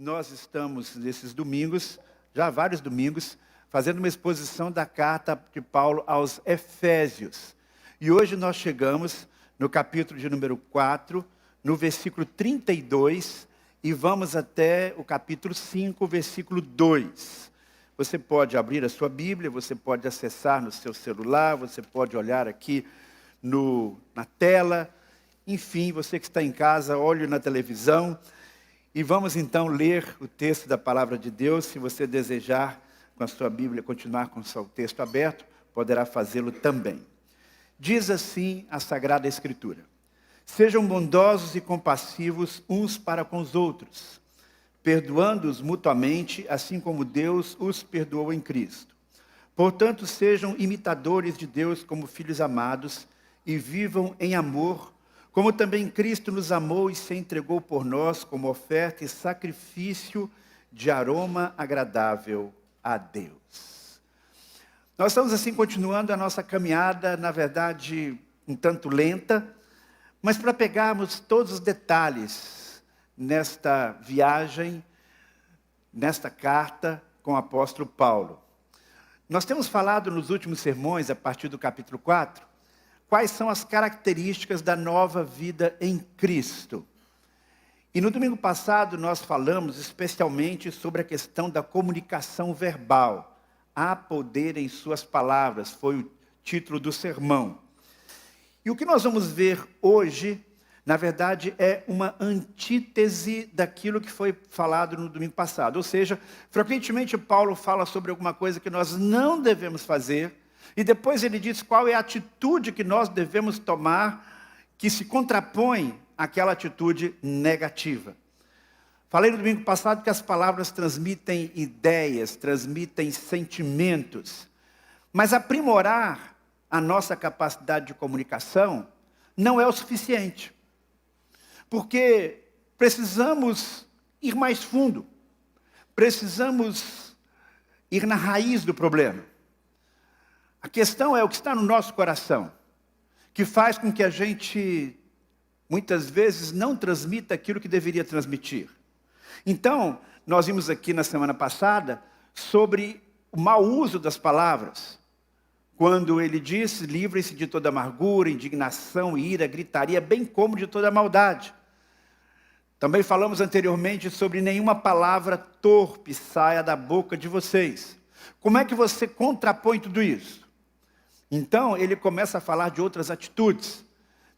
nós estamos, nesses domingos, já há vários domingos, fazendo uma exposição da carta de Paulo aos Efésios. E hoje nós chegamos no capítulo de número 4, no versículo 32, e vamos até o capítulo 5, versículo 2. Você pode abrir a sua Bíblia, você pode acessar no seu celular, você pode olhar aqui na tela. Enfim, você que está em casa, olhe na televisão. E vamos então ler o texto da palavra de Deus. Se você desejar, com a sua Bíblia, continuar com o seu texto aberto, poderá fazê-lo também. Diz assim a Sagrada Escritura: sejam bondosos e compassivos uns para com os outros, perdoando-os mutuamente, assim como Deus os perdoou em Cristo. Portanto, sejam imitadores de Deus como filhos amados e vivam em amor, como também Cristo nos amou e se entregou por nós como oferta e sacrifício de aroma agradável a Deus. Nós estamos assim continuando a nossa caminhada, na verdade, um tanto lenta, mas para pegarmos todos os detalhes nesta viagem, nesta carta com o apóstolo Paulo. Nós temos falado nos últimos sermões, a partir do capítulo 4, quais são as características da nova vida em Cristo. E no domingo passado nós falamos especialmente sobre a questão da comunicação verbal. Há poder em suas palavras, foi o título do sermão. E o que nós vamos ver hoje, na verdade, é uma antítese daquilo que foi falado no domingo passado. Ou seja, frequentemente Paulo fala sobre alguma coisa que nós não devemos fazer, e depois ele diz qual é a atitude que nós devemos tomar, que se contrapõe àquela atitude negativa. Falei no domingo passado que as palavras transmitem ideias, transmitem sentimentos, mas aprimorar a nossa capacidade de comunicação não é o suficiente. Porque precisamos ir mais fundo, precisamos ir na raiz do problema. A questão é o que está no nosso coração, que faz com que a gente, muitas vezes, não transmita aquilo que deveria transmitir. Então, nós vimos aqui na semana passada sobre o mau uso das palavras. Quando ele disse, livrem-se de toda amargura, indignação, ira, gritaria, bem como de toda maldade. Também falamos anteriormente sobre nenhuma palavra torpe saia da boca de vocês. Como é que você contrapõe tudo isso? Então, ele começa a falar de outras atitudes,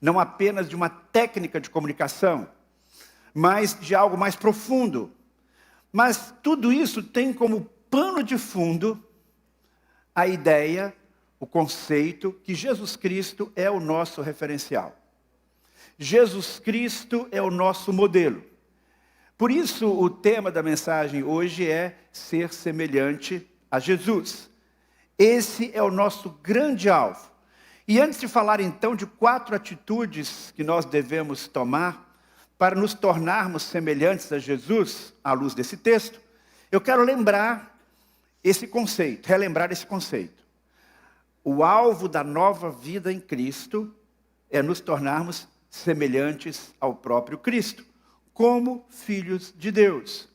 não apenas de uma técnica de comunicação, mas de algo mais profundo. Mas tudo isso tem como pano de fundo a ideia, o conceito que Jesus Cristo é o nosso referencial. Jesus Cristo é o nosso modelo. Por isso, o tema da mensagem hoje é ser semelhante a Jesus. Esse é o nosso grande alvo. E antes de falar então de 4 atitudes que nós devemos tomar para nos tornarmos semelhantes a Jesus, à luz desse texto, eu quero relembrar esse conceito. O alvo da nova vida em Cristo é nos tornarmos semelhantes ao próprio Cristo, como filhos de Deus.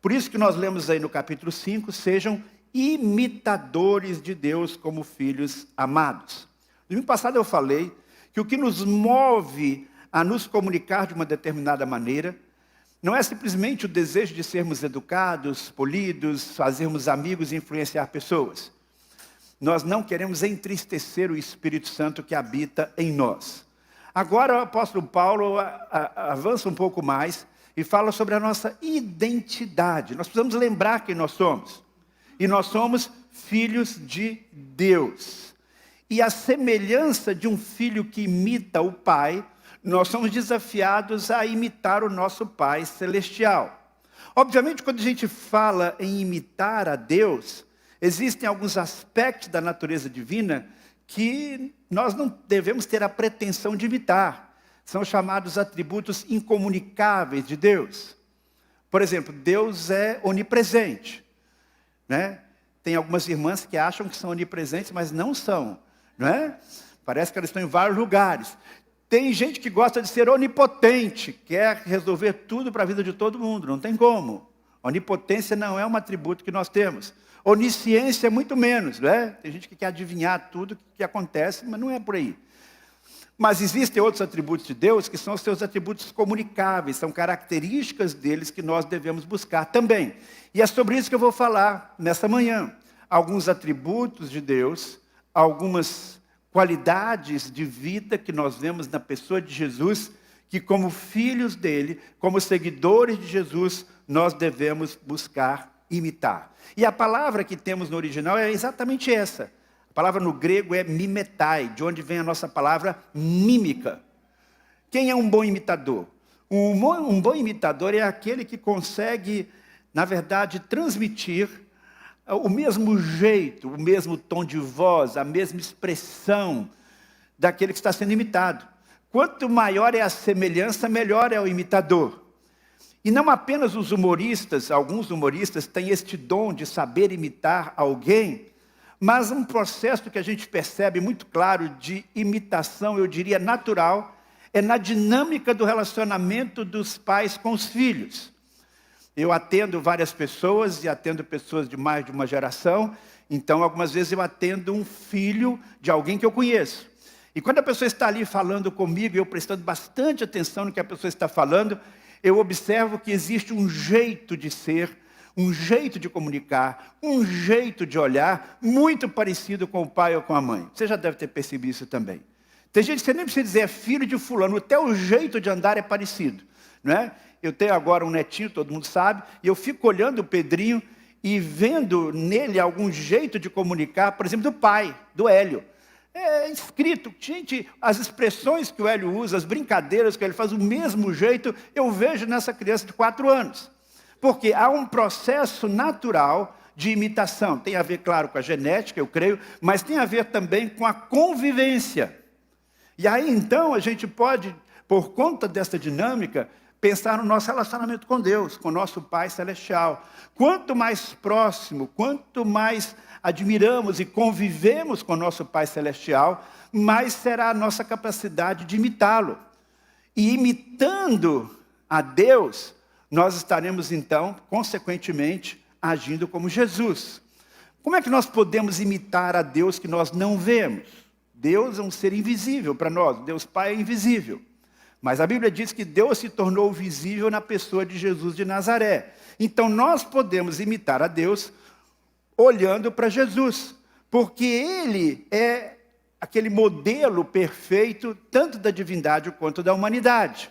Por isso que nós lemos aí no capítulo 5, sejam imitadores de Deus como filhos amados. No domingo passado eu falei que o que nos move a nos comunicar de uma determinada maneira não é simplesmente o desejo de sermos educados, polidos, fazermos amigos e influenciar pessoas. Nós não queremos entristecer o Espírito Santo que habita em nós. Agora o apóstolo Paulo avança um pouco mais e fala sobre a nossa identidade. Nós precisamos lembrar quem nós somos. E nós somos filhos de Deus. E a semelhança de um filho que imita o pai, nós somos desafiados a imitar o nosso Pai Celestial. Obviamente, quando a gente fala em imitar a Deus, existem alguns aspectos da natureza divina que nós não devemos ter a pretensão de imitar. São chamados atributos incomunicáveis de Deus. Por exemplo, Deus é onipresente. Né? Tem algumas irmãs que acham que são onipresentes, mas não são. Né? Parece que elas estão em vários lugares. Tem gente que gosta de ser onipotente, quer resolver tudo para a vida de todo mundo, não tem como. Onipotência não é um atributo que nós temos. Onisciência, muito menos, não é? Tem gente que quer adivinhar tudo que acontece, mas não é por aí. Mas existem outros atributos de Deus que são os seus atributos comunicáveis, são características deles que nós devemos buscar também. E é sobre isso que eu vou falar nessa manhã. Alguns atributos de Deus, algumas qualidades de vida que nós vemos na pessoa de Jesus, que como filhos dele, como seguidores de Jesus, nós devemos buscar imitar. E a palavra que temos no original é exatamente essa. A palavra no grego é mimetai, de onde vem a nossa palavra mímica. Quem é um bom imitador? Um bom imitador é aquele que consegue, na verdade, transmitir o mesmo jeito, o mesmo tom de voz, a mesma expressão daquele que está sendo imitado. Quanto maior é a semelhança, melhor é o imitador. E não apenas os humoristas, alguns humoristas têm este dom de saber imitar alguém, mas um processo que a gente percebe muito claro de imitação, eu diria natural, é na dinâmica do relacionamento dos pais com os filhos. Eu atendo várias pessoas e atendo pessoas de mais de uma geração, então algumas vezes eu atendo um filho de alguém que eu conheço. E quando a pessoa está ali falando comigo, eu prestando bastante atenção no que a pessoa está falando, eu observo que existe um jeito de ser, um jeito de comunicar, um jeito de olhar, muito parecido com o pai ou com a mãe. Você já deve ter percebido isso também. Tem gente que você nem precisa dizer, é filho de fulano, até o jeito de andar é parecido, não é? Eu tenho agora um netinho, todo mundo sabe, e eu fico olhando o Pedrinho e vendo nele algum jeito de comunicar, por exemplo, do pai, do Hélio. É escrito, gente, as expressões que o Hélio usa, as brincadeiras que ele faz, o mesmo jeito, eu vejo nessa criança de 4 anos. Porque há um processo natural de imitação. Tem a ver, claro, com a genética, eu creio, mas tem a ver também com a convivência. E aí, então, a gente pode, por conta dessa dinâmica, pensar no nosso relacionamento com Deus, com o nosso Pai Celestial. Quanto mais próximo, quanto mais admiramos e convivemos com o nosso Pai Celestial, mais será a nossa capacidade de imitá-lo. E imitando a Deus, nós estaremos, então, consequentemente, agindo como Jesus. Como é que nós podemos imitar a Deus que nós não vemos? Deus é um ser invisível para nós, Deus Pai é invisível. Mas a Bíblia diz que Deus se tornou visível na pessoa de Jesus de Nazaré. Então nós podemos imitar a Deus olhando para Jesus, porque Ele é aquele modelo perfeito, tanto da divindade quanto da humanidade.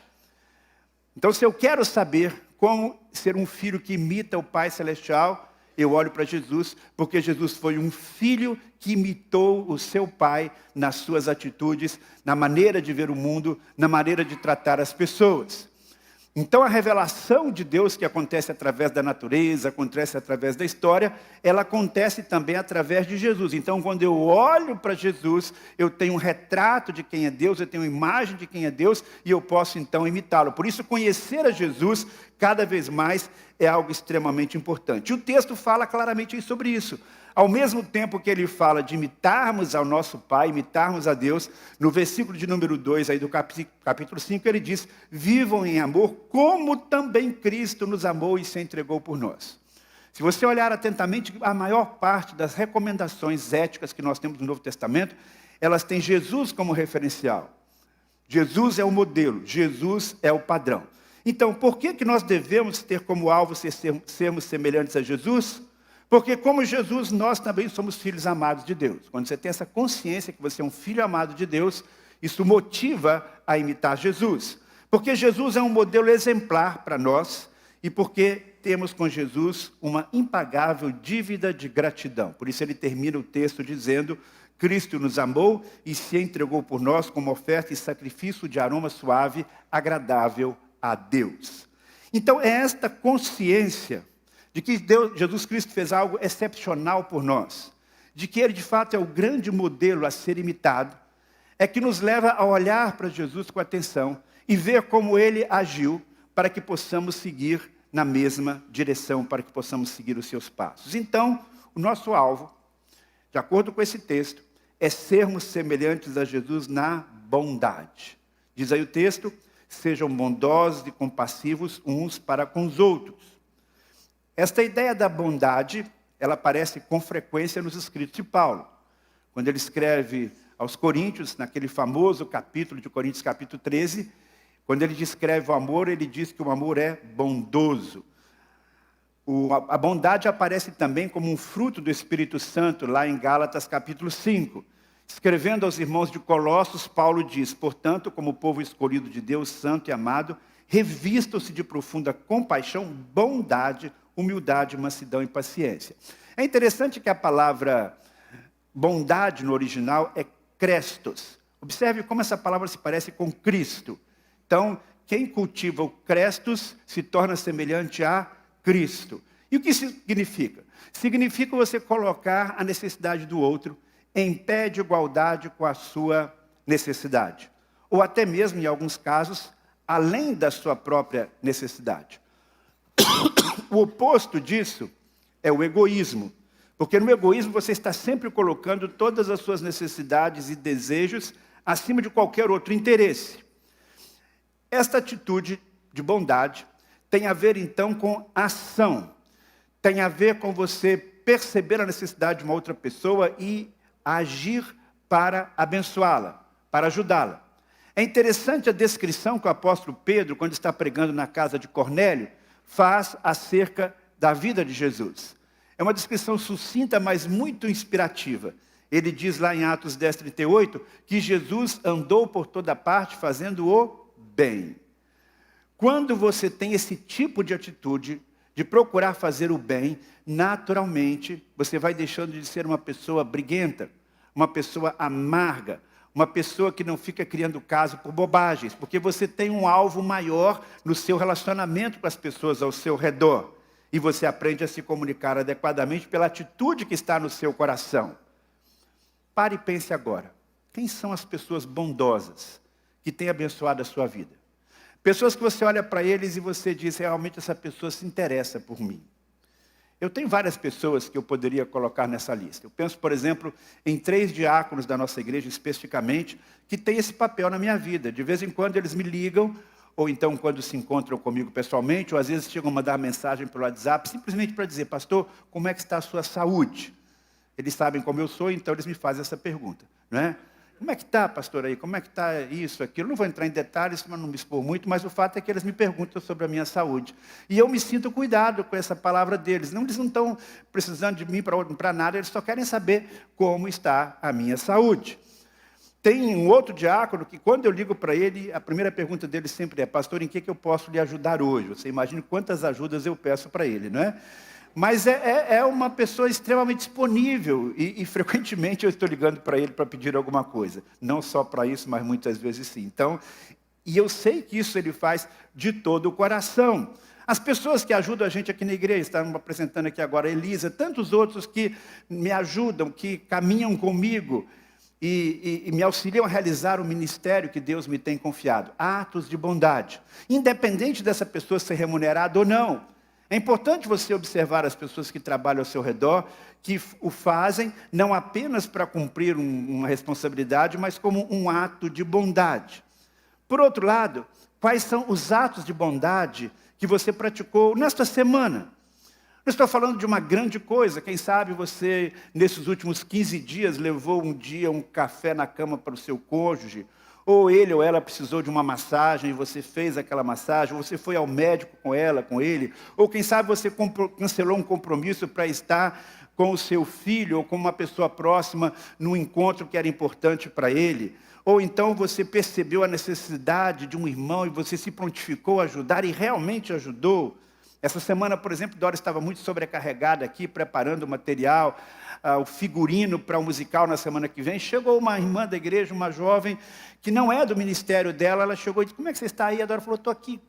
Então, se eu quero saber como ser um filho que imita o Pai Celestial, eu olho para Jesus, porque Jesus foi um filho que imitou o seu pai nas suas atitudes, na maneira de ver o mundo, na maneira de tratar as pessoas. Então a revelação de Deus que acontece através da natureza, acontece através da história, ela acontece também através de Jesus. Então quando eu olho para Jesus, eu tenho um retrato de quem é Deus, eu tenho uma imagem de quem é Deus e eu posso então imitá-lo. Por isso conhecer a Jesus cada vez mais é algo extremamente importante. E o texto fala claramente sobre isso. Ao mesmo tempo que ele fala de imitarmos ao nosso Pai, imitarmos a Deus, no versículo de número 2 aí do capítulo 5, ele diz, vivam em amor, como também Cristo nos amou e se entregou por nós. Se você olhar atentamente, a maior parte das recomendações éticas que nós temos no Novo Testamento, elas têm Jesus como referencial. Jesus é o modelo, Jesus é o padrão. Então, por que nós devemos ter como alvo sermos semelhantes a Jesus? Porque como Jesus, nós também somos filhos amados de Deus. Quando você tem essa consciência que você é um filho amado de Deus, isso motiva a imitar Jesus. Porque Jesus é um modelo exemplar para nós e porque temos com Jesus uma impagável dívida de gratidão. Por isso ele termina o texto dizendo, Cristo nos amou e se entregou por nós como oferta e sacrifício de aroma suave, agradável a Deus. Então é esta consciência de que Jesus Cristo fez algo excepcional por nós, de que Ele de fato é o grande modelo a ser imitado, é que nos leva a olhar para Jesus com atenção e ver como Ele agiu para que possamos seguir na mesma direção, para que possamos seguir os seus passos. Então, o nosso alvo, de acordo com esse texto, é sermos semelhantes a Jesus na bondade. Diz aí o texto, sejam bondosos e compassivos uns para com os outros. Esta ideia da bondade, ela aparece com frequência nos escritos de Paulo. Quando ele escreve aos Coríntios, naquele famoso capítulo de Coríntios, capítulo 13, quando ele descreve o amor, ele diz que o amor é bondoso. A bondade aparece também como um fruto do Espírito Santo, lá em Gálatas capítulo 5. Escrevendo aos irmãos de Colossos, Paulo diz: portanto, como povo escolhido de Deus, santo e amado, revistam-se de profunda compaixão, bondade, humildade, mansidão e paciência. É interessante que a palavra bondade no original é Crestos. Observe como essa palavra se parece com Cristo. Então, quem cultiva o Crestos se torna semelhante a Cristo. E o que significa? Significa você colocar a necessidade do outro em pé de igualdade com a sua necessidade. Ou até mesmo, em alguns casos, além da sua própria necessidade. O oposto disso é o egoísmo. Porque no egoísmo você está sempre colocando todas as suas necessidades e desejos acima de qualquer outro interesse. Esta atitude de bondade tem a ver, então, com ação. Tem a ver com você perceber a necessidade de uma outra pessoa e agir para abençoá-la, para ajudá-la. É interessante a descrição que o apóstolo Pedro, quando está pregando na casa de Cornélio, faz acerca da vida de Jesus. É uma descrição sucinta, mas muito inspirativa. Ele diz lá em Atos 10:38, que Jesus andou por toda parte fazendo o bem. Quando você tem esse tipo de atitude, de procurar fazer o bem, naturalmente, você vai deixando de ser uma pessoa briguenta, uma pessoa amarga, uma pessoa que não fica criando caso por bobagens, porque você tem um alvo maior no seu relacionamento com as pessoas ao seu redor. E você aprende a se comunicar adequadamente pela atitude que está no seu coração. Pare e pense agora. Quem são as pessoas bondosas que têm abençoado a sua vida? Pessoas que você olha para eles e você diz: realmente essa pessoa se interessa por mim. Eu tenho várias pessoas que eu poderia colocar nessa lista. Eu penso, por exemplo, em 3 diáconos da nossa igreja, especificamente, que têm esse papel na minha vida. De vez em quando eles me ligam, ou então quando se encontram comigo pessoalmente, ou às vezes chegam a mandar mensagem pelo WhatsApp, simplesmente para dizer: pastor, como é que está a sua saúde? Eles sabem como eu sou, então eles me fazem essa pergunta, não é? Como é que está, pastor, aí? Como é que está isso, aquilo? Não vou entrar em detalhes, para não me expor muito, mas o fato é que eles me perguntam sobre a minha saúde. E eu me sinto cuidado com essa palavra deles. Eles não estão precisando de mim para nada, eles só querem saber como está a minha saúde. Tem um outro diácono que, quando eu ligo para ele, a primeira pergunta dele sempre é: pastor, em que eu posso lhe ajudar hoje? Você imagina quantas ajudas eu peço para ele, não é? Mas é uma pessoa extremamente disponível e frequentemente eu estou ligando para ele para pedir alguma coisa. Não só para isso, mas muitas vezes sim. Então, e eu sei que isso ele faz de todo o coração. As pessoas que ajudam a gente aqui na igreja, estamos apresentando aqui agora a Elisa, tantos outros que me ajudam, que caminham comigo e me auxiliam a realizar o ministério que Deus me tem confiado. Atos de bondade. Independente dessa pessoa ser remunerada ou não. É importante você observar as pessoas que trabalham ao seu redor, que o fazem não apenas para cumprir uma responsabilidade, mas como um ato de bondade. Por outro lado, quais são os atos de bondade que você praticou nesta semana? Não estou falando de uma grande coisa. Quem sabe você, nesses últimos 15 dias, levou um dia um café na cama para o seu cônjuge, ou ele ou ela precisou de uma massagem e você fez aquela massagem, ou você foi ao médico com ela, com ele, ou quem sabe você cancelou um compromisso para estar com o seu filho ou com uma pessoa próxima num encontro que era importante para ele. Ou então você percebeu a necessidade de um irmão e você se prontificou a ajudar e realmente ajudou. Essa semana, por exemplo, Dora estava muito sobrecarregada aqui, preparando o material, o figurino para o musical na semana que vem. Chegou uma irmã da igreja, uma jovem, que não é do ministério dela, ela chegou e disse: como é que você está aí? A Dora falou: estou aqui,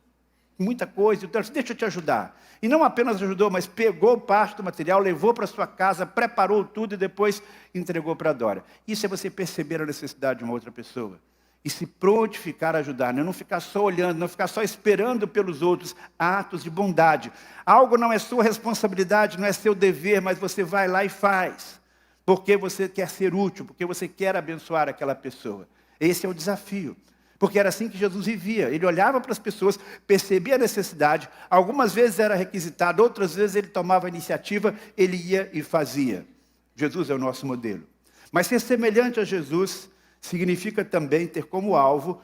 muita coisa. Então, deixa eu te ajudar. E não apenas ajudou, mas pegou parte do material, levou para sua casa, preparou tudo e depois entregou para a Dora. Isso é você perceber a necessidade de uma outra pessoa. E se prontificar a ajudar, não ficar só olhando, não ficar só esperando pelos outros. Atos de bondade. Algo não é sua responsabilidade, não é seu dever, mas você vai lá e faz. Porque você quer ser útil, porque você quer abençoar aquela pessoa. Esse é o desafio. Porque era assim que Jesus vivia. Ele olhava para as pessoas, percebia a necessidade, algumas vezes era requisitado, outras vezes ele tomava a iniciativa, ele ia e fazia. Jesus é o nosso modelo. Mas ser semelhante a Jesus significa também ter como alvo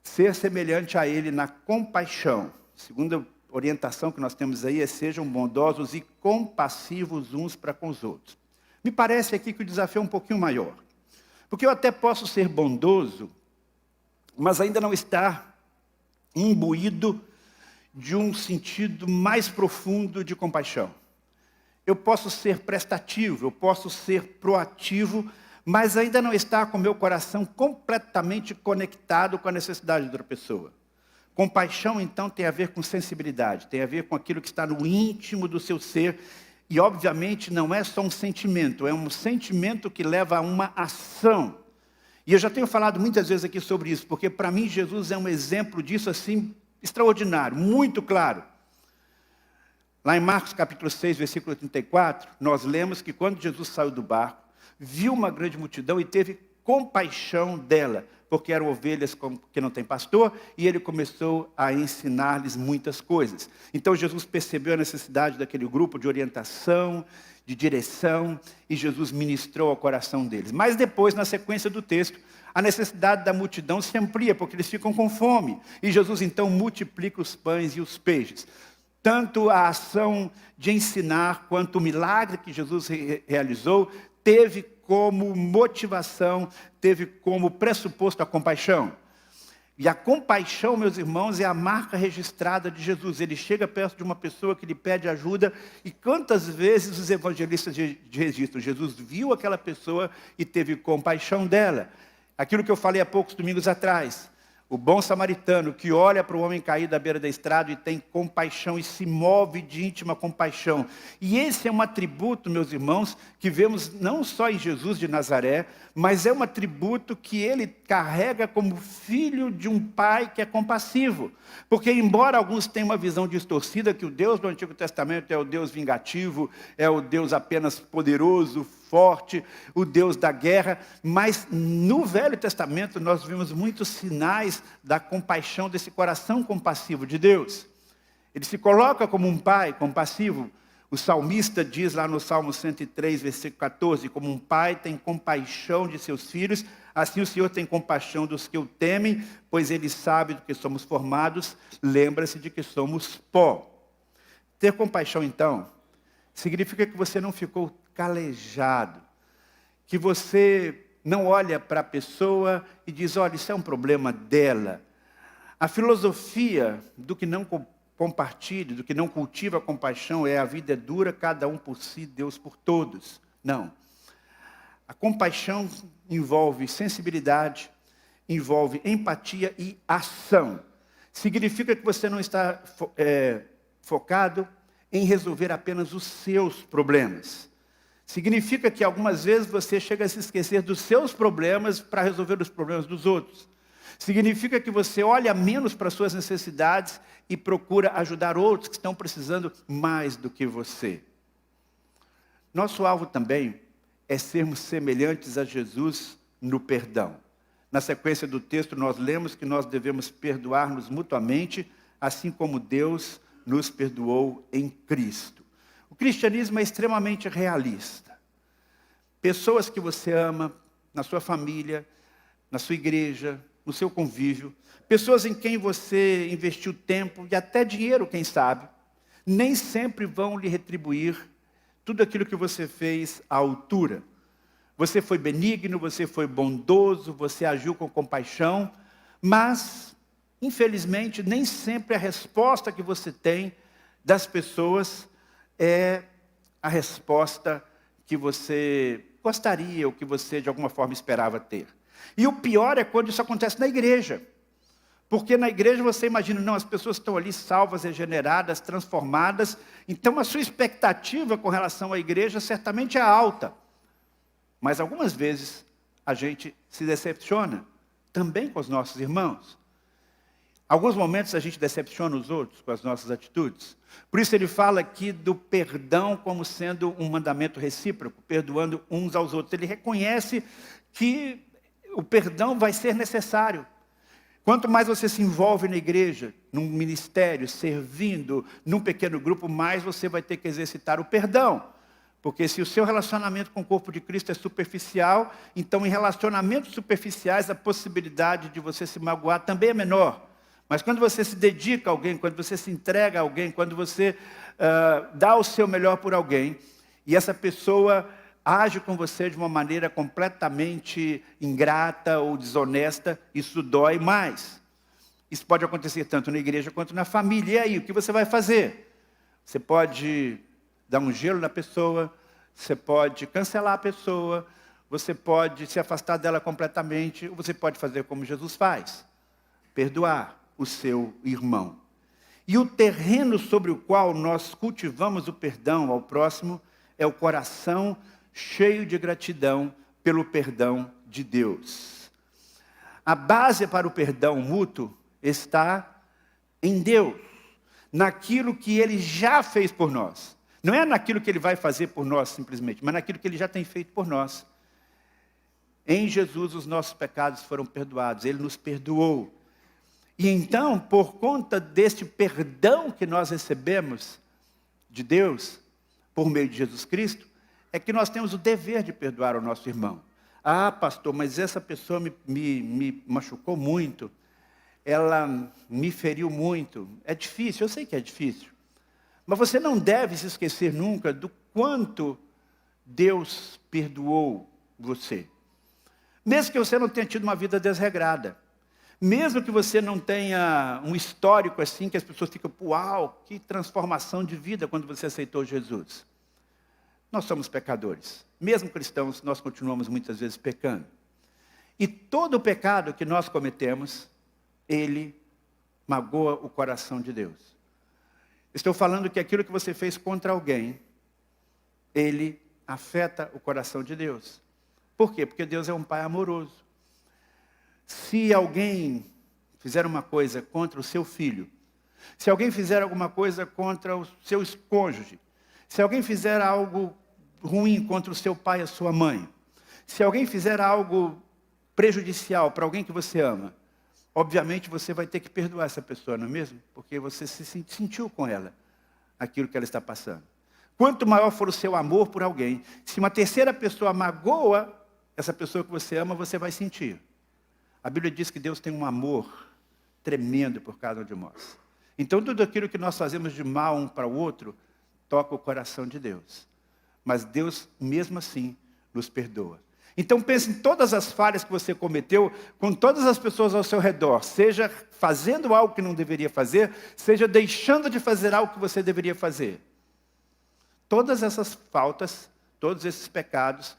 ser semelhante a ele na compaixão. Segunda orientação que nós temos aí é: sejam bondosos e compassivos uns para com os outros. Me parece aqui que o desafio é um pouquinho maior. Porque eu até posso ser bondoso, mas ainda não estar imbuído de um sentido mais profundo de compaixão. Eu posso ser prestativo, eu posso ser proativo, mas ainda não estar com o meu coração completamente conectado com a necessidade de outra pessoa. Compaixão, então, tem a ver com sensibilidade, tem a ver com aquilo que está no íntimo do seu ser. E, obviamente, não é só um sentimento, é um sentimento que leva a uma ação. E eu já tenho falado muitas vezes aqui sobre isso, porque para mim Jesus é um exemplo disso assim, extraordinário, muito claro. Lá em Marcos capítulo 6, versículo 34, nós lemos que quando Jesus saiu do barco, viu uma grande multidão e teve compaixão dela, porque eram ovelhas que não têm pastor, e ele começou a ensinar-lhes muitas coisas. Então Jesus percebeu a necessidade daquele grupo de orientação, de direção, e Jesus ministrou ao coração deles. Mas depois, na sequência do texto, a necessidade da multidão se amplia, porque eles ficam com fome. E Jesus então multiplica os pães e os peixes. Tanto a ação de ensinar, quanto o milagre que Jesus realizou, teve como motivação, teve como pressuposto a compaixão. E a compaixão, meus irmãos, é a marca registrada de Jesus. Ele chega perto de uma pessoa que lhe pede ajuda, e quantas vezes os evangelistas registram? Jesus viu aquela pessoa e teve compaixão dela. Aquilo que eu falei há poucos domingos atrás. O bom samaritano que olha para o homem caído à beira da estrada e tem compaixão e se move de íntima compaixão. E esse é um atributo, meus irmãos, que vemos não só em Jesus de Nazaré, mas é um atributo que ele carrega como filho de um pai que é compassivo. Porque embora alguns tenham uma visão distorcida que o Deus do Antigo Testamento é o Deus vingativo, é o Deus apenas poderoso, forte, o Deus da guerra, mas no Velho Testamento nós vimos muitos sinais da compaixão desse coração compassivo de Deus. Ele se coloca como um pai compassivo. O salmista diz lá no Salmo 103, versículo 14, como um pai tem compaixão de seus filhos, assim o Senhor tem compaixão dos que o temem, pois ele sabe do que somos formados, lembra-se de que somos pó. Ter compaixão, então, significa que você não ficou calejado, que você não olha para a pessoa e diz: olha, isso é um problema dela. A filosofia do que não compartilha, do que não cultiva a compaixão é: a vida é dura, cada um por si, Deus por todos. Não. A compaixão envolve sensibilidade, envolve empatia e ação. Significa que você não está focado em resolver apenas os seus problemas. Significa que algumas vezes você chega a se esquecer dos seus problemas para resolver os problemas dos outros. Significa que você olha menos para as suas necessidades e procura ajudar outros que estão precisando mais do que você. Nosso alvo também é sermos semelhantes a Jesus no perdão. Na sequência do texto nós lemos que nós devemos perdoar-nos mutuamente, assim como Deus nos perdoou em Cristo. O cristianismo é extremamente realista. Pessoas que você ama, na sua família, na sua igreja, no seu convívio, pessoas em quem você investiu tempo e até dinheiro, quem sabe, nem sempre vão lhe retribuir tudo aquilo que você fez à altura. Você foi benigno, você foi bondoso, você agiu com compaixão, mas, infelizmente, nem sempre a resposta que você tem das pessoas é a resposta que você gostaria ou que você, de alguma forma, esperava ter. E o pior é quando isso acontece na igreja. Porque na igreja você imagina, não, as pessoas estão ali salvas, regeneradas, transformadas, então a sua expectativa com relação à igreja certamente é alta. Mas algumas vezes a gente se decepciona também com os nossos irmãos. Alguns momentos a gente decepciona os outros com as nossas atitudes. Por isso ele fala aqui do perdão como sendo um mandamento recíproco, perdoando uns aos outros. Ele reconhece que o perdão vai ser necessário. Quanto mais você se envolve na igreja, num ministério, servindo, num pequeno grupo, mais você vai ter que exercitar o perdão. Porque se o seu relacionamento com o corpo de Cristo é superficial, então em relacionamentos superficiais a possibilidade de você se magoar também é menor. Mas quando você se dedica a alguém, quando você se entrega a alguém, quando você dá o seu melhor por alguém, e essa pessoa age com você de uma maneira completamente ingrata ou desonesta, isso dói mais. Isso pode acontecer tanto na igreja quanto na família. E aí, o que você vai fazer? Você pode dar um gelo na pessoa, você pode cancelar a pessoa, você pode se afastar dela completamente, ou você pode fazer como Jesus faz, perdoar o seu irmão. E o terreno sobre o qual nós cultivamos o perdão ao próximo é o coração cheio de gratidão pelo perdão de Deus. A base para o perdão mútuo está em Deus, naquilo que Ele já fez por nós. Não é naquilo que Ele vai fazer por nós simplesmente, mas naquilo que Ele já tem feito por nós. Em Jesus os nossos pecados foram perdoados, Ele nos perdoou. E então, por conta deste perdão que nós recebemos de Deus, por meio de Jesus Cristo, é que nós temos o dever de perdoar o nosso irmão. Ah, pastor, mas essa pessoa me machucou muito, ela me feriu muito. É difícil, eu sei que é difícil. Mas você não deve se esquecer nunca do quanto Deus perdoou você. Mesmo que você não tenha tido uma vida desregrada. Mesmo que você não tenha um histórico assim, que as pessoas ficam, uau, que transformação de vida quando você aceitou Jesus. Nós somos pecadores. Mesmo cristãos, nós continuamos muitas vezes pecando. E todo o pecado que nós cometemos, ele magoa o coração de Deus. Estou falando que aquilo que você fez contra alguém, ele afeta o coração de Deus. Por quê? Porque Deus é um Pai amoroso. Se alguém fizer uma coisa contra o seu filho, se alguém fizer alguma coisa contra o seu cônjuge, se alguém fizer algo ruim contra o seu pai e a sua mãe, se alguém fizer algo prejudicial para alguém que você ama, obviamente você vai ter que perdoar essa pessoa, não é mesmo? Porque você se sentiu com ela aquilo que ela está passando. Quanto maior for o seu amor por alguém, se uma terceira pessoa magoa essa pessoa que você ama, você vai sentir. A Bíblia diz que Deus tem um amor tremendo por cada um de nós. Então, tudo aquilo que nós fazemos de mal um para o outro, toca o coração de Deus. Mas Deus, mesmo assim, nos perdoa. Então, pense em todas as falhas que você cometeu, com todas as pessoas ao seu redor, seja fazendo algo que não deveria fazer, seja deixando de fazer algo que você deveria fazer. Todas essas faltas, todos esses pecados,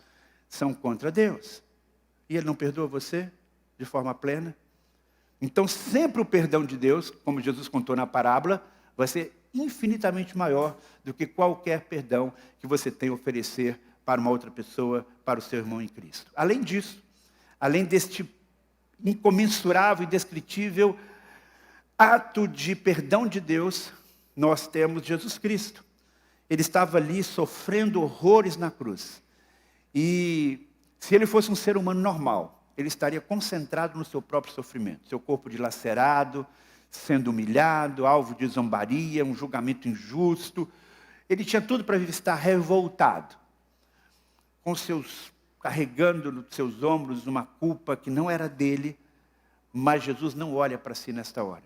são contra Deus. E Ele não perdoa você de forma plena? Então, sempre o perdão de Deus, como Jesus contou na parábola, vai ser infinitamente maior do que qualquer perdão que você tenha a oferecer para uma outra pessoa, para o seu irmão em Cristo. Além disso, além deste incomensurável e indescritível ato de perdão de Deus, nós temos Jesus Cristo. Ele estava ali sofrendo horrores na cruz. E se ele fosse um ser humano normal, ele estaria concentrado no seu próprio sofrimento. Seu corpo dilacerado, sendo humilhado, alvo de zombaria, um julgamento injusto. Ele tinha tudo para estar revoltado, carregando nos seus ombros uma culpa que não era dele, mas Jesus não olha para si nesta hora.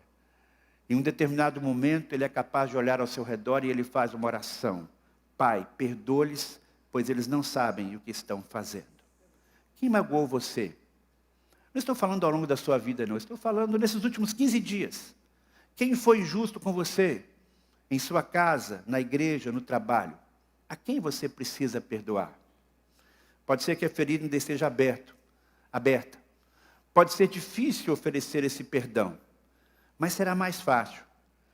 Em um determinado momento, ele é capaz de olhar ao seu redor e ele faz uma oração. Pai, perdoa-lhes, pois eles não sabem o que estão fazendo. Quem magoou você? Não estou falando ao longo da sua vida, não. Estou falando nesses últimos 15 dias. Quem foi injusto com você? Em sua casa, na igreja, no trabalho. A quem você precisa perdoar? Pode ser que a ferida ainda esteja aberta. Pode ser difícil oferecer esse perdão. Mas será mais fácil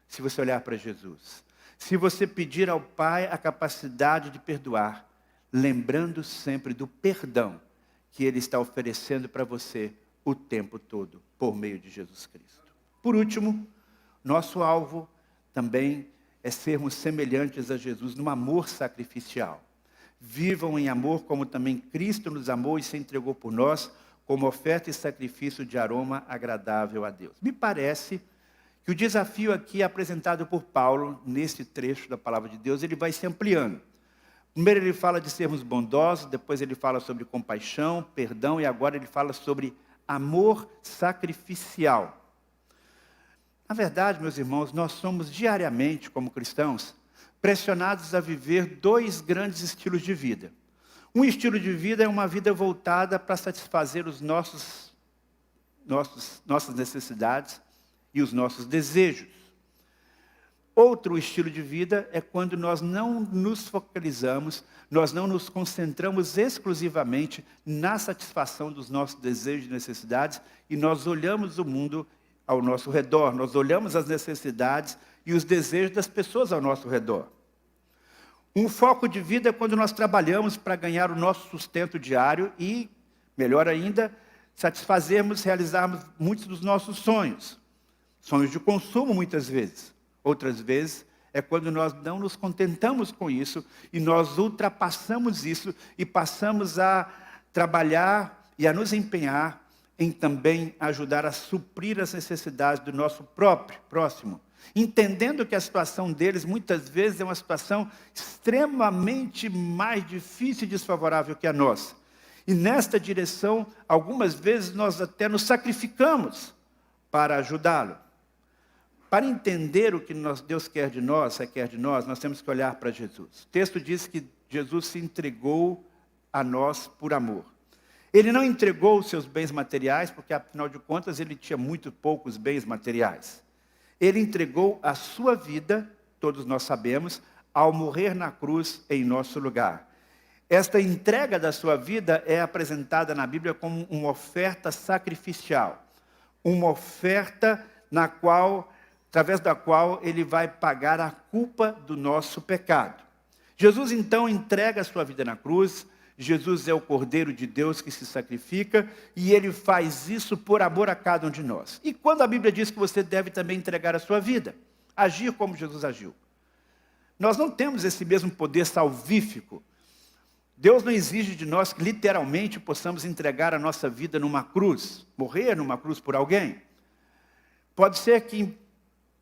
se você olhar para Jesus. Se você pedir ao Pai a capacidade de perdoar, lembrando sempre do perdão que Ele está oferecendo para você o tempo todo, por meio de Jesus Cristo. Por último, nosso alvo também é sermos semelhantes a Jesus no amor sacrificial. Vivam em amor como também Cristo nos amou e se entregou por nós, como oferta e sacrifício de aroma agradável a Deus. Me parece que o desafio aqui apresentado por Paulo, nesse trecho da palavra de Deus, ele vai se ampliando. Primeiro ele fala de sermos bondosos, depois ele fala sobre compaixão, perdão, e agora ele fala sobre amor sacrificial. Na verdade, meus irmãos, nós somos diariamente, como cristãos, pressionados a viver dois grandes estilos de vida. Um estilo de vida é uma vida voltada para satisfazer os nossas necessidades e os nossos desejos. Outro estilo de vida é quando nós não nos focalizamos, nós não nos concentramos exclusivamente na satisfação dos nossos desejos e necessidades e nós olhamos o mundo ao nosso redor, nós olhamos as necessidades e os desejos das pessoas ao nosso redor. Um foco de vida é quando nós trabalhamos para ganhar o nosso sustento diário e, melhor ainda, satisfazermos, realizarmos muitos dos nossos sonhos. Sonhos de consumo, muitas vezes. Outras vezes, é quando nós não nos contentamos com isso e nós ultrapassamos isso e passamos a trabalhar e a nos empenhar em também ajudar a suprir as necessidades do nosso próximo. Entendendo que a situação deles, muitas vezes, é uma situação extremamente mais difícil e desfavorável que a nossa. E nesta direção, algumas vezes, nós até nos sacrificamos para ajudá-lo. Para entender o que Deus quer de nós, nós temos que olhar para Jesus. O texto diz que Jesus se entregou a nós por amor. Ele não entregou os seus bens materiais, porque, afinal de contas, ele tinha muito poucos bens materiais. Ele entregou a sua vida, todos nós sabemos, ao morrer na cruz em nosso lugar. Esta entrega da sua vida é apresentada na Bíblia como uma oferta sacrificial. Uma oferta através da qual ele vai pagar a culpa do nosso pecado. Jesus, então, entrega a sua vida na cruz. Jesus é o Cordeiro de Deus que se sacrifica e ele faz isso por amor a cada um de nós. E quando a Bíblia diz que você deve também entregar a sua vida, agir como Jesus agiu. Nós não temos esse mesmo poder salvífico. Deus não exige de nós que literalmente possamos entregar a nossa vida numa cruz, morrer numa cruz por alguém. Pode ser que em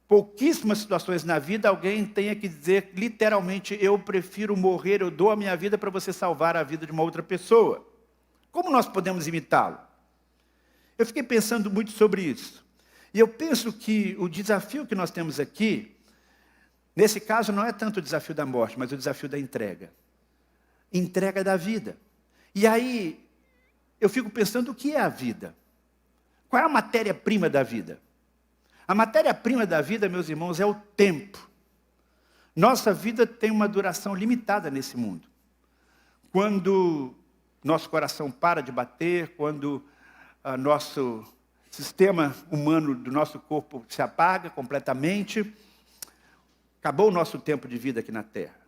pouquíssimas situações na vida, alguém tenha que dizer literalmente, eu prefiro morrer, eu dou a minha vida para você salvar a vida de uma outra pessoa. Como nós podemos imitá-lo? Eu fiquei pensando muito sobre isso. E eu penso que o desafio que nós temos aqui, nesse caso não é tanto o desafio da morte, mas o desafio da entrega. Entrega da vida. E aí, eu fico pensando o que é a vida? Qual é a matéria-prima da vida? A matéria-prima da vida, meus irmãos, é o tempo. Nossa vida tem uma duração limitada nesse mundo. Quando nosso coração para de bater, quando nosso sistema humano do nosso corpo se apaga completamente, acabou o nosso tempo de vida aqui na Terra.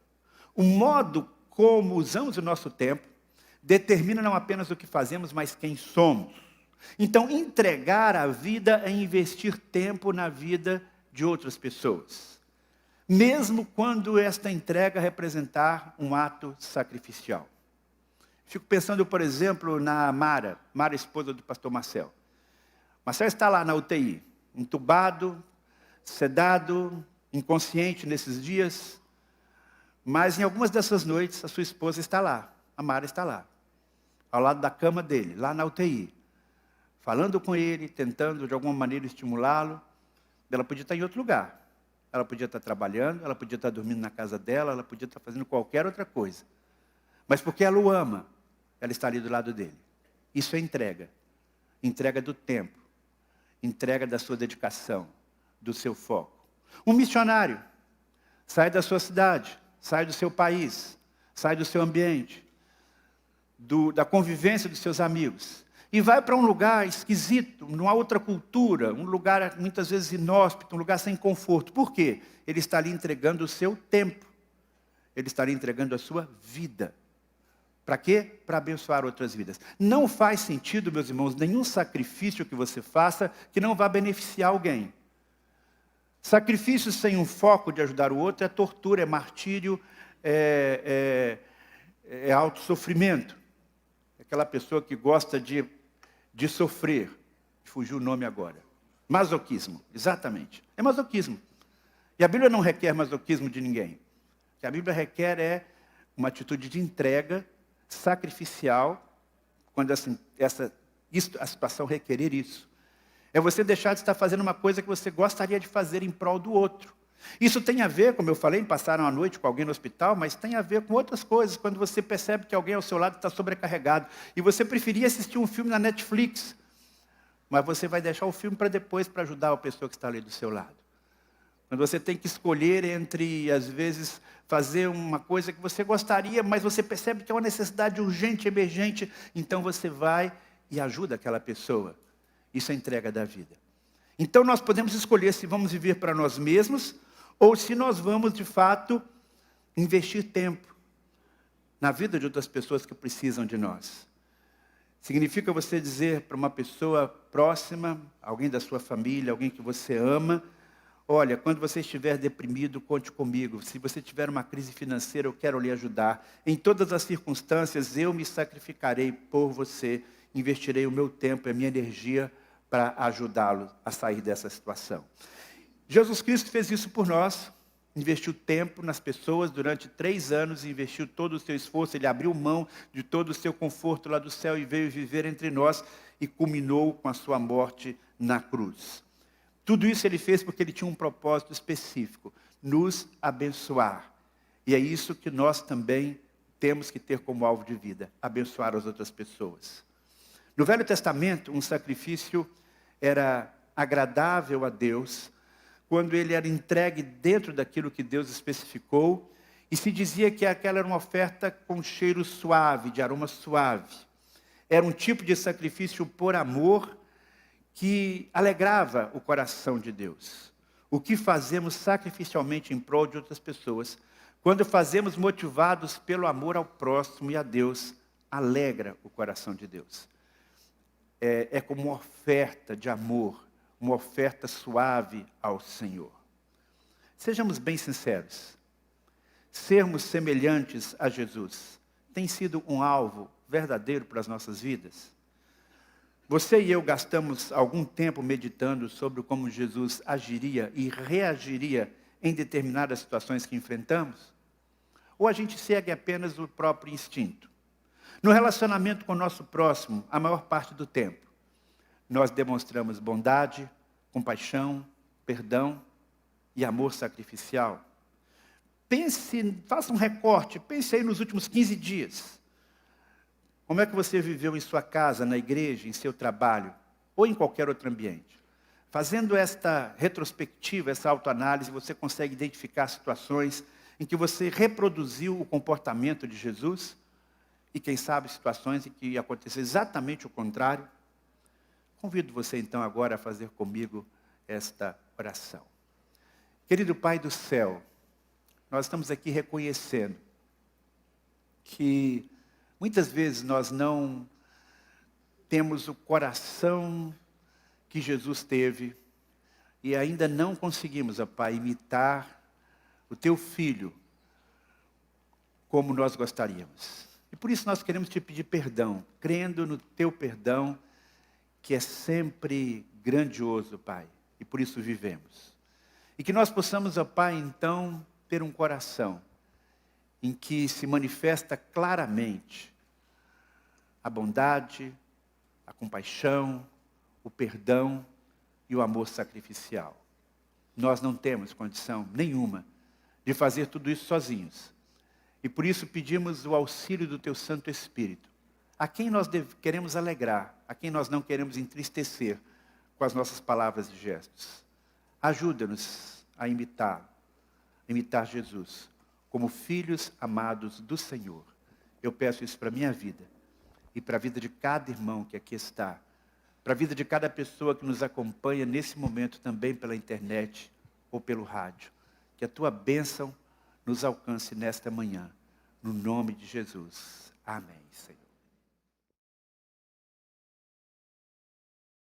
O modo como usamos o nosso tempo determina não apenas o que fazemos, mas quem somos. Então, entregar a vida é investir tempo na vida de outras pessoas. Mesmo quando esta entrega representar um ato sacrificial. Fico pensando, por exemplo, na Mara, esposa do pastor Marcel. Marcel está lá na UTI, entubado, sedado, inconsciente nesses dias. Mas em algumas dessas noites, a sua esposa está lá, a Mara está lá, ao lado da cama dele, lá na UTI. Falando com ele, tentando de alguma maneira estimulá-lo. Ela podia estar em outro lugar. Ela podia estar trabalhando, ela podia estar dormindo na casa dela, ela podia estar fazendo qualquer outra coisa. Mas porque ela o ama, ela está ali do lado dele. Isso é entrega. Entrega do tempo. Entrega da sua dedicação, do seu foco. Um missionário sai da sua cidade, sai do seu país, sai do seu ambiente, da convivência dos seus amigos. E vai para um lugar esquisito, numa outra cultura, um lugar muitas vezes inóspito, um lugar sem conforto. Por quê? Ele está ali entregando o seu tempo. Ele está ali entregando a sua vida. Para quê? Para abençoar outras vidas. Não faz sentido, meus irmãos, nenhum sacrifício que você faça que não vá beneficiar alguém. Sacrifício sem um foco de ajudar o outro é tortura, é martírio, é autossofrimento. Aquela pessoa que gosta de de sofrer. Fugiu o nome agora. Masoquismo, exatamente. É masoquismo. E a Bíblia não requer masoquismo de ninguém. O que a Bíblia requer é uma atitude de entrega sacrificial, quando a situação requerer isso. É você deixar de estar fazendo uma coisa que você gostaria de fazer em prol do outro. Isso tem a ver, como eu falei, em passar uma noite com alguém no hospital, mas tem a ver com outras coisas, quando você percebe que alguém ao seu lado está sobrecarregado, e você preferia assistir um filme na Netflix, mas você vai deixar o filme para depois, para ajudar a pessoa que está ali do seu lado. Quando você tem que escolher entre, às vezes, fazer uma coisa que você gostaria, mas você percebe que é uma necessidade urgente, emergente, então você vai e ajuda aquela pessoa. Isso é entrega da vida. Então nós podemos escolher se vamos viver para nós mesmos, ou se nós vamos, de fato, investir tempo na vida de outras pessoas que precisam de nós. Significa você dizer para uma pessoa próxima, alguém da sua família, alguém que você ama, olha, quando você estiver deprimido, conte comigo. Se você tiver uma crise financeira, eu quero lhe ajudar. Em todas as circunstâncias, eu me sacrificarei por você, investirei o meu tempo e a minha energia para ajudá-lo a sair dessa situação. Jesus Cristo fez isso por nós, investiu tempo nas pessoas durante 3 anos, investiu todo o seu esforço, ele abriu mão de todo o seu conforto lá do céu e veio viver entre nós e culminou com a sua morte na cruz. Tudo isso ele fez porque ele tinha um propósito específico, nos abençoar. E é isso que nós também temos que ter como alvo de vida, abençoar as outras pessoas. No Velho Testamento, um sacrifício era agradável a Deus, quando ele era entregue dentro daquilo que Deus especificou, e se dizia que aquela era uma oferta com cheiro suave, de aroma suave. Era um tipo de sacrifício por amor que alegrava o coração de Deus. O que fazemos sacrificialmente em prol de outras pessoas, quando fazemos motivados pelo amor ao próximo e a Deus, alegra o coração de Deus. É como uma oferta de amor, uma oferta suave ao Senhor. Sejamos bem sinceros. Sermos semelhantes a Jesus tem sido um alvo verdadeiro para as nossas vidas? Você e eu gastamos algum tempo meditando sobre como Jesus agiria e reagiria em determinadas situações que enfrentamos? Ou a gente segue apenas o próprio instinto? No relacionamento com o nosso próximo, a maior parte do tempo, nós demonstramos bondade, compaixão, perdão e amor sacrificial. Faça um recorte, pense aí nos últimos 15 dias. Como é que você viveu em sua casa, na igreja, em seu trabalho, ou em qualquer outro ambiente? Fazendo esta retrospectiva, essa autoanálise, você consegue identificar situações em que você reproduziu o comportamento de Jesus, e quem sabe situações em que aconteceu exatamente o contrário. Convido você então agora a fazer comigo esta oração. Querido Pai do céu, nós estamos aqui reconhecendo que muitas vezes nós não temos o coração que Jesus teve e ainda não conseguimos, ó Pai, imitar o Teu Filho como nós gostaríamos. E por isso nós queremos te pedir perdão, crendo no Teu perdão, que é sempre grandioso, Pai, e por isso vivemos. E que nós possamos, ó Pai, então, ter um coração em que se manifesta claramente a bondade, a compaixão, o perdão e o amor sacrificial. Nós não temos condição nenhuma de fazer tudo isso sozinhos. E por isso pedimos o auxílio do Teu Santo Espírito, a quem nós queremos alegrar, a quem nós não queremos entristecer com as nossas palavras e gestos. Ajuda-nos a imitar Jesus, como filhos amados do Senhor. Eu peço isso para a minha vida e para a vida de cada irmão que aqui está, para a vida de cada pessoa que nos acompanha nesse momento também pela internet ou pelo rádio. Que a Tua bênção nos alcance nesta manhã, no nome de Jesus. Amém, Senhor.